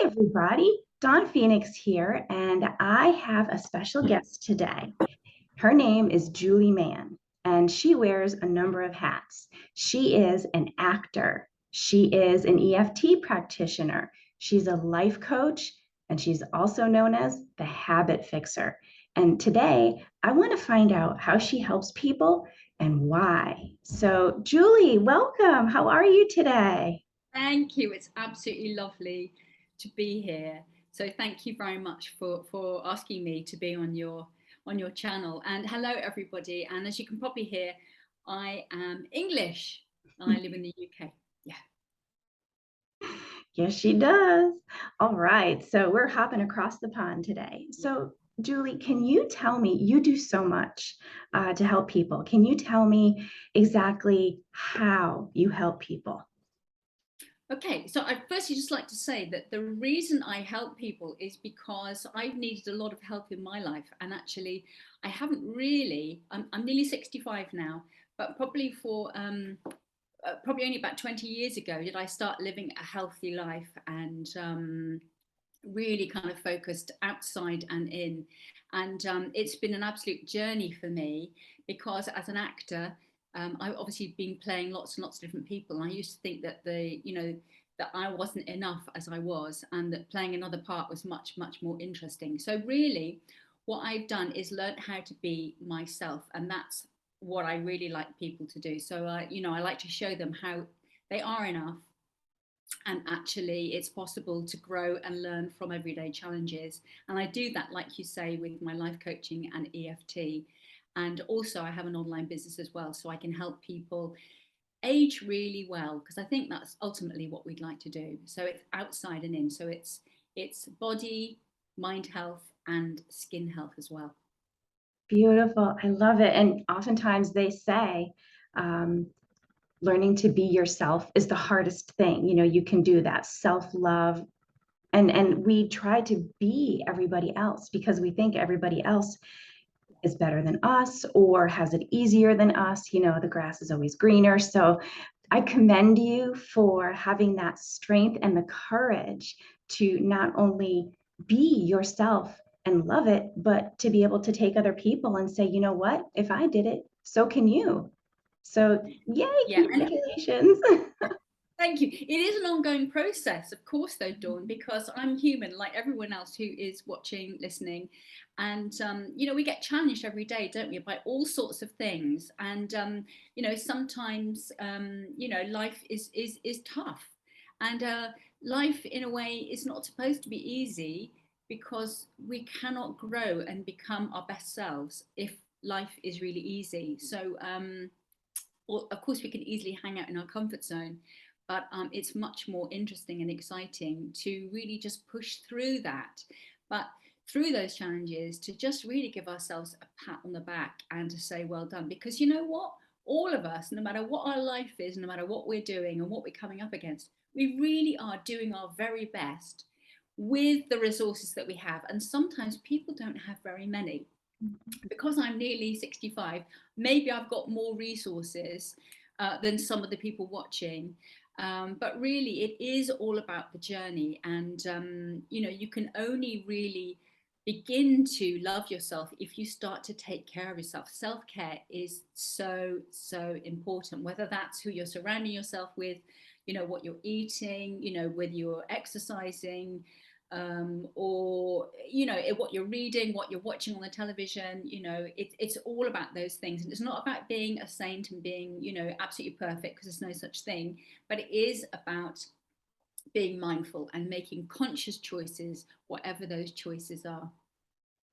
everybody. Dawn Phoenix here, and I have a special guest today. Her name is Julie Mann, and she wears a number of hats. She is an actor, she is an EFT practitioner, she's a life coach, and she's also known as the habit fixer. And today, I want to find out how she helps people and why. So, Julie, welcome. How are you today? Thank you. It's absolutely lovely to be here. So thank you very much for asking me to be on your channel. And hello everybody. And as you can probably hear, I am English. I live in the UK. Yeah. Yes, she does. All right. So we're hopping across the pond today. So, Julie, can you tell me, you do so much to help people. Can you tell me exactly how you help people? Okay, so I firstly just like to say that the reason I help people is because I've needed a lot of help in my life, and actually, I haven't really. I'm nearly 65 now, but probably only about 20 years ago did I start living a healthy life and really kind of focused outside and in. And it's been an absolute journey for me because as an actor, I've obviously been playing lots and lots of different people. And I used to think that that I wasn't enough as I was, and that playing another part was much, much more interesting. So really, what I've done is learned how to be myself, and that's what I really like people to do. So, I like to show them how they are enough, and actually it's possible to grow and learn from everyday challenges. And I do that, like you say, with my life coaching and EFT. And also I have an online business as well, so I can help people age really well, because I think that's ultimately what we'd like to do. So it's outside and in, so it's body, mind health and skin health as well. Beautiful. I love it. And oftentimes they say, um, learning to be yourself is the hardest thing. You know, you can do that self-love. And we try to be everybody else because we think everybody else is better than us or has it easier than us. You know, the grass is always greener. So I commend you for having that strength and the courage to not only be yourself and love it, but to be able to take other people and say, you know what, if I did it, so can you. So, yay, Yeah, and congratulations. thank you. It is an ongoing process, of course, though, Dawn, because I'm human like everyone else who is watching, listening. And, we get challenged every day, don't we, by all sorts of things. And, sometimes, life is tough. And life, in a way, is not supposed to be easy because we cannot grow and become our best selves if life is really easy. So, well, of course, we can easily hang out in our comfort zone, but it's much more interesting and exciting to really just push through that. But through those challenges, to just really give ourselves a pat on the back and to say, well done. Because you know what? All of us, no matter what our life is, no matter what we're doing and what we're coming up against, we really are doing our very best with the resources that we have. And sometimes people don't have very many. Because I'm nearly 65, maybe I've got more resources than some of the people watching. But really, it is all about the journey. And, you can only really begin to love yourself if you start to take care of yourself. Self care is so, so important, whether that's who you're surrounding yourself with, what you're eating, whether you're exercising, or what you're reading, what you're watching on the television. It's all about those things, and it's not about being a saint and being absolutely perfect, because there's no such thing, but it is about being mindful and making conscious choices, whatever those choices are.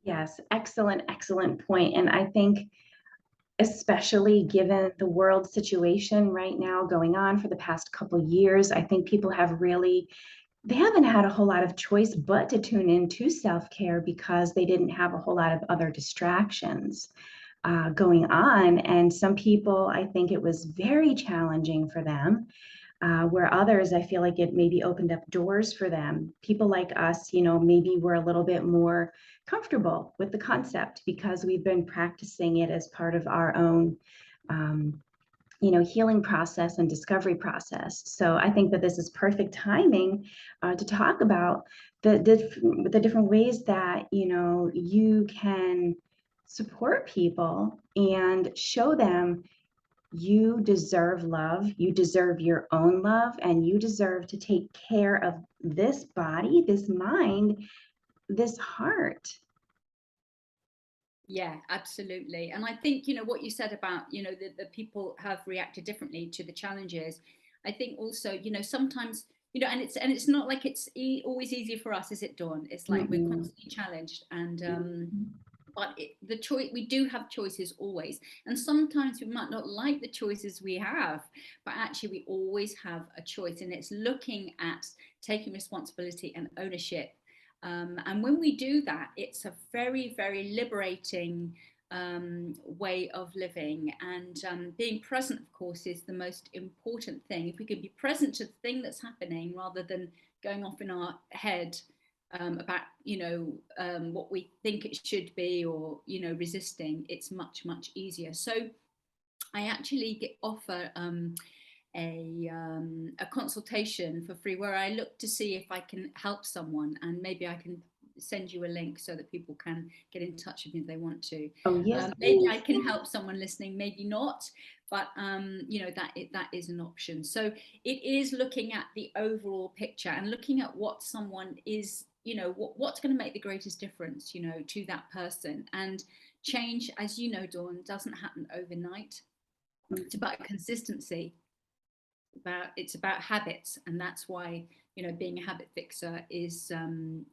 Yes, excellent, excellent point. And I think, especially given the world situation right now going on for the past couple years, I think people have really they haven't had a whole lot of choice but to tune into self-care because they didn't have a whole lot of other distractions going on. And some people, I think it was very challenging for them, where others, I feel like it maybe opened up doors for them. People like us, maybe we're a little bit more comfortable with the concept because we've been practicing it as part of our own um, healing process and discovery process. So I think that this is perfect timing to talk about the different ways that you can support people and show them you deserve love, you deserve your own love, and you deserve to take care of this body, this mind, this heart. Yeah, absolutely. And I think, what you said about, the people have reacted differently to the challenges. I think also, sometimes, and it's not like it's always easy for us, is it, Dawn? It's like we're Mm-mm. constantly challenged, and but the choice, we do have choices always, and sometimes we might not like the choices we have, but actually we always have a choice, and it's looking at taking responsibility and ownership. And when we do that, it's a very, very liberating way of living. And being present, of course, is the most important thing. If we can be present to the thing that's happening rather than going off in our head about what we think it should be, or resisting, it's much, much easier. So I actually offer a consultation for free where I look to see if I can help someone, and maybe I can send you a link so that people can get in touch with me if they want to. Oh, yes, Maybe please. I can help someone listening, maybe not, but that is an option. So it is looking at the overall picture and looking at what someone is, what's going to make the greatest difference, to that person. And change, as you know, Dawn, doesn't happen overnight. It's about consistency. It's about habits, and that's why being a habit fixer is it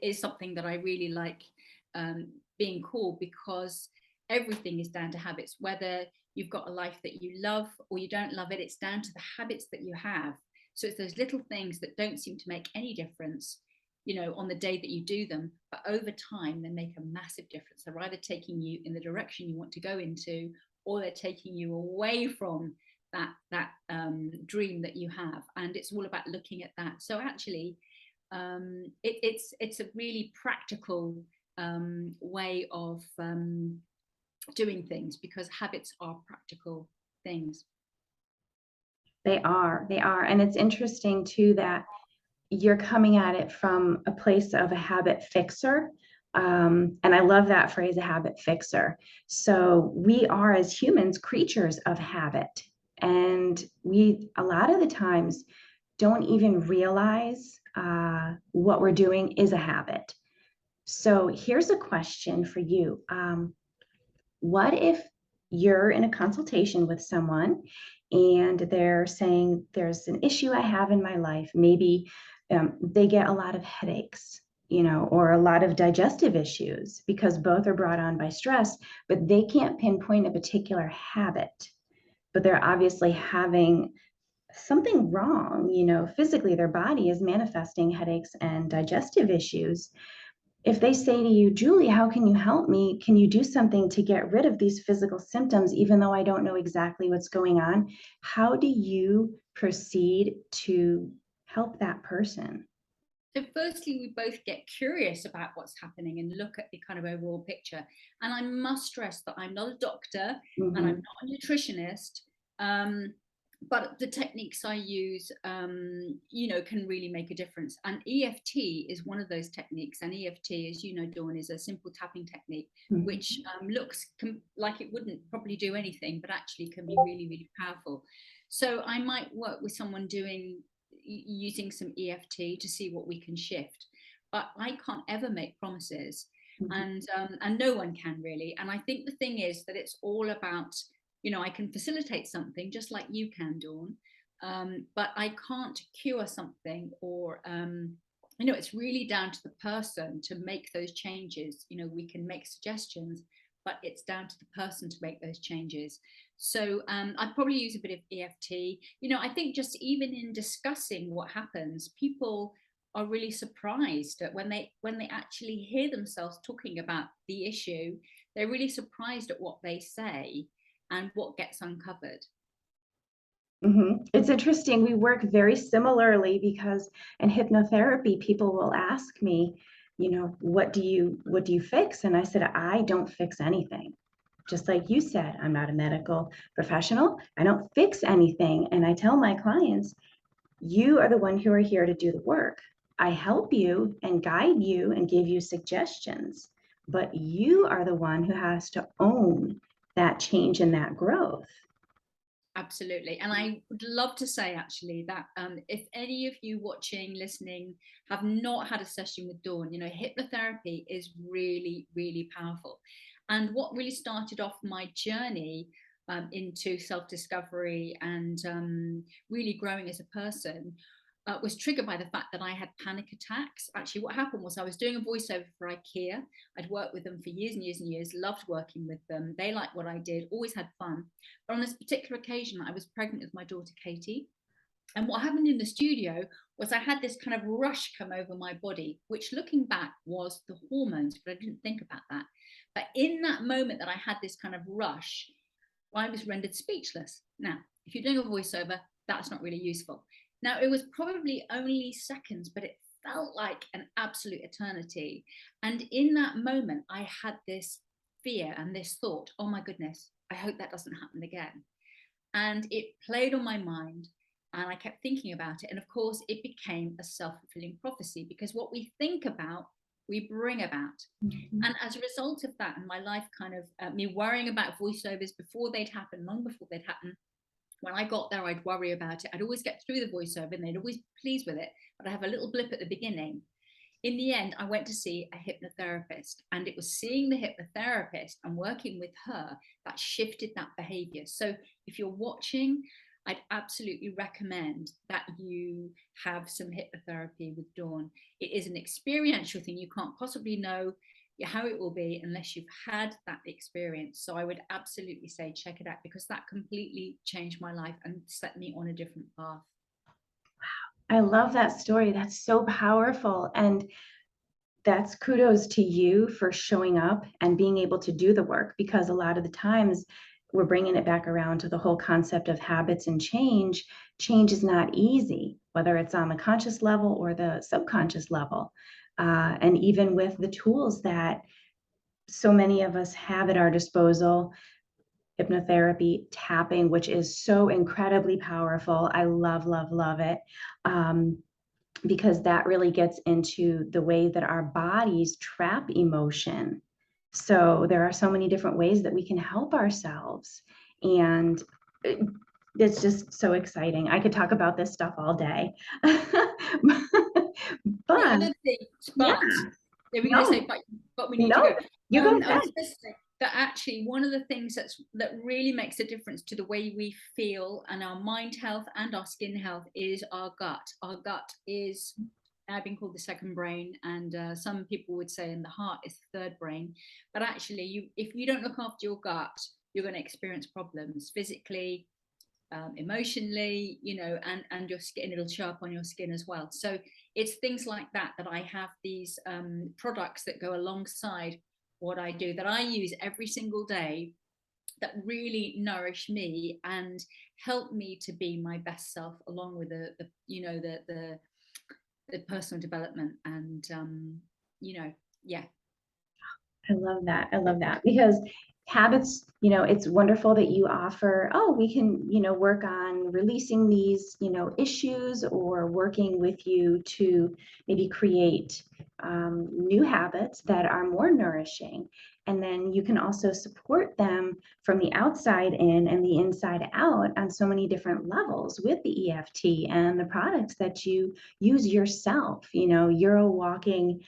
is something that I really like being called, because everything is down to habits. Whether you've got a life that you love or you don't love it, it's down to the habits that you have. So it's those little things that don't seem to make any difference on the day that you do them, but over time they make a massive difference. They're either taking you in the direction you want to go into, or they're taking you away from that dream that you have. And it's all about looking at that. So actually it's a really practical way of doing things, because habits are practical things. They are. And it's interesting too that you're coming at it from a place of a habit fixer. And I love that phrase, a habit fixer. So we are, as humans, creatures of habit. And we, a lot of the times, don't even realize what we're doing is a habit. So here's a question for you. What if you're in a consultation with someone and they're saying, there's an issue I have in my life? Maybe they get a lot of headaches, or a lot of digestive issues, because both are brought on by stress, but they can't pinpoint a particular habit. But they're obviously having something wrong, physically their body is manifesting headaches and digestive issues. If they say to you, Julie, how can you help me? Can you do something to get rid of these physical symptoms, even though I don't know exactly what's going on? How do you proceed to help that person? So firstly, we both get curious about what's happening and look at the kind of overall picture. And I must stress that I'm not a doctor and I'm not a nutritionist. But the techniques I use, can really make a difference. And EFT is one of those techniques. And EFT, as you know, Dawn, is a simple tapping technique, which looks like it wouldn't probably do anything, but actually can be really, really powerful. So I might work with someone using some EFT to see what we can shift. But I can't ever make promises, and no one can really. And I think the thing is that it's all about, I can facilitate something just like you can, Dawn, but I can't cure something, or it's really down to the person to make those changes. We can make suggestions, but it's down to the person to make those changes. So I'd probably use a bit of EFT. I think just even in discussing what happens, people are really surprised that when they actually hear themselves talking about the issue, they're really surprised at what they say and what gets uncovered. It's interesting. We work very similarly, because in hypnotherapy, people will ask me, what do you fix? And I said, I don't fix anything. just like you said, I'm not a medical professional. I don't fix anything. And I tell my clients, you are the one who are here to do the work. I help you and guide you and give you suggestions, but you are the one who has to own that change and that growth. Absolutely. And I would love to say actually that if any of you watching, listening, have not had a session with Dawn, you know, hypnotherapy is really, really powerful. And what really started off my journey into self-discovery and really growing as a person was triggered by the fact that I had panic attacks. Actually, what happened was I was doing a voiceover for IKEA. I'd worked with them for years and years and years, loved working with them. They liked what I did, always had fun. But on this particular occasion, I was pregnant with my daughter, Katie. And what happened in the studio was I had this kind of rush come over my body, which looking back was the hormones, but I didn't think about that. But in that moment that I had this kind of rush, I was rendered speechless. Now, if you're doing a voiceover, that's not really useful. Now, it was probably only seconds, but it felt like an absolute eternity. And in that moment, I had this fear and this thought, oh my goodness, I hope that doesn't happen again. And it played on my mind and I kept thinking about it. And of course, it became a self-fulfilling prophecy because what we think about, we bring about. Mm-hmm. And as a result of that, and my life kind of, me worrying about voiceovers before they'd happen, long before they'd happen, when I got there, I'd worry about it. I'd always get through the voiceover and they'd always be pleased with it, but I'd have a little blip at the beginning. In the end, I went to see a hypnotherapist, and it was seeing the hypnotherapist and working with her that shifted that behavior. So if you're watching, I'd absolutely recommend that you have some hypnotherapy with Dawn. It is an experiential thing. You can't possibly know how it will be unless you've had that experience. So I would absolutely say check it out because that completely changed my life and set me on a different path. I love that story. That's so powerful. And that's kudos to you for showing up and being able to do the work, because a lot of the times we're bringing it back around to the whole concept of habits and change. Change is not easy, whether it's on the conscious level or the subconscious level. And even with the tools that so many of us have at our disposal, hypnotherapy, tapping, which is so incredibly powerful. I love, love, love it. Because that really gets into the way that our bodies trap emotion. So there are so many different ways that we can help ourselves. And it's just so exciting. I could talk about this stuff all day. But the other thing, yeah. We're going to say, but we need to go. You go I was going to say that actually one of the things that really makes a difference to the way we feel and our mind health and our skin health is our gut. Our gut is now being called the second brain, and some people would say in the heart is the third brain. But actually, if you don't look after your gut, you're going to experience problems physically, emotionally, you know, and your skin, it'll show up on your skin as well. So it's things like that I have these products that go alongside what I do, that I use every single day, that really nourish me and help me to be my best self, along with the personal development and yeah. I love that. I love that, because habits, it's wonderful that you offer, we can, work on releasing these, issues, or working with you to maybe create new habits that are more nourishing. And then you can also support them from the outside in and the inside out on so many different levels with the EFT and the products that you use yourself. You're a walking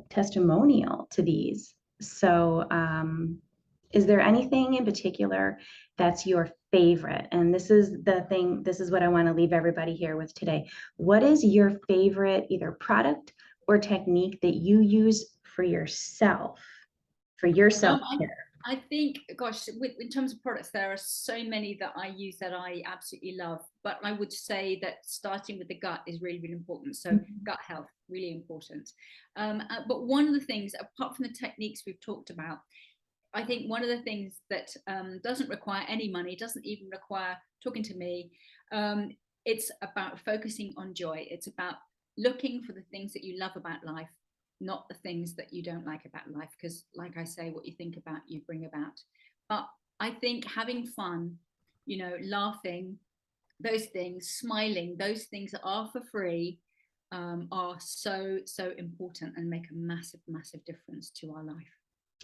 testimonial to these. So is there anything in particular that's your favorite? And this is the thing, this is what I want to leave everybody here with today. What is your favorite either product or technique that you use for yourself, self-care? I think, gosh, in terms of products, there are so many that I use that I absolutely love. But I would say that starting with the gut is really, really important. So gut health, really important. But one of the things, apart from the techniques we've talked about, I think one of the things that doesn't require any money, doesn't even require talking to me, it's about focusing on joy. It's about looking for the things that you love about life not the things that you don't like about life, because like I say, what you think about, you bring about. But I think having fun, laughing, those things, smiling, those things that are for free, are so, so important and make a massive, massive difference to our life.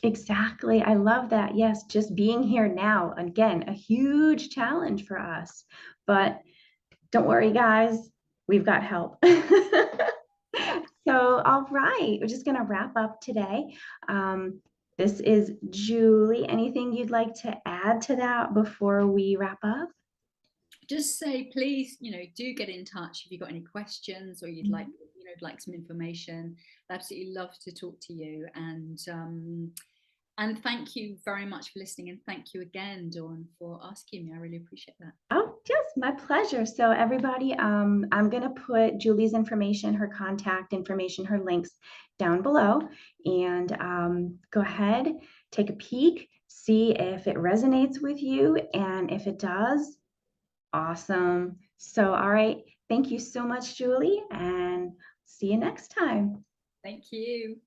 Exactly. I love that. Yes, just being here now, again, a huge challenge for us. But don't worry, guys, we've got help. So, all right, we're just going to wrap up today. This is Julie. Anything you'd like to add to that before we wrap up? Just say, please, do get in touch if you've got any questions, or you'd like, like some information. I'd absolutely love to talk to you. And thank you very much for listening. And thank you again, Dawn, for asking me. I really appreciate that. Oh, yes, my pleasure. So everybody, I'm going to put Julie's information, her contact information, her links down below, and go ahead, take a peek, see if it resonates with you. And if it does, awesome. So, all right. Thank you so much, Julie, and see you next time. Thank you.